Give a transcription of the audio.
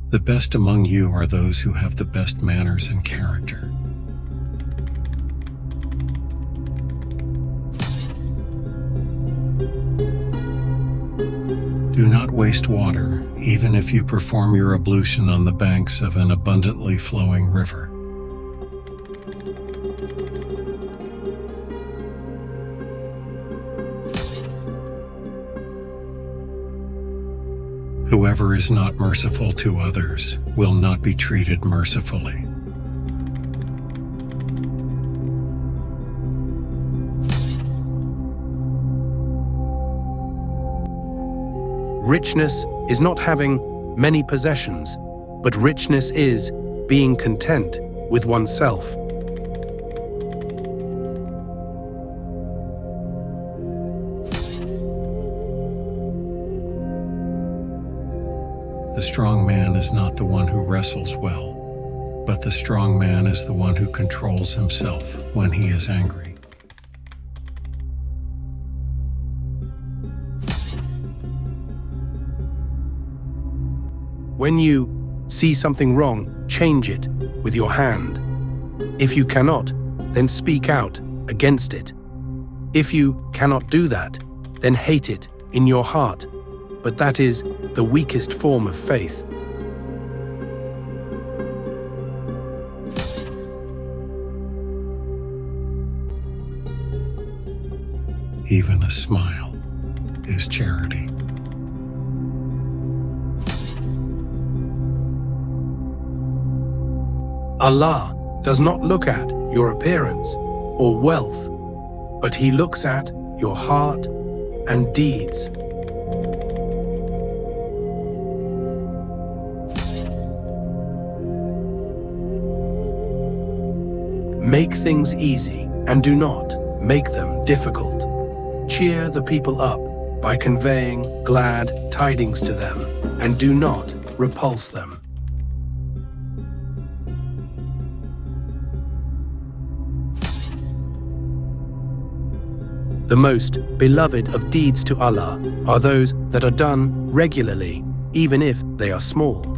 The best among you are those who have the best manners and character. Do not waste water, even if you perform your ablution on the banks of an abundantly flowing river. Whoever is not merciful to others will not be treated mercifully. Richness is not having many possessions, but richness is being content with oneself. The strong man is not the one who wrestles well, but the strong man is the one who controls himself when he is angry. When you see something wrong, change it with your hand. If you cannot, then speak out against it. If you cannot do that, then hate it in your heart. But that is the weakest form of faith. Even a smile is charity. Allah does not look at your appearance or wealth, but He looks at your heart and deeds. Make things easy and do not make them difficult. Cheer the people up by conveying glad tidings to them, and do not repulse them. The most beloved of deeds to Allah are those that are done regularly, even if they are small.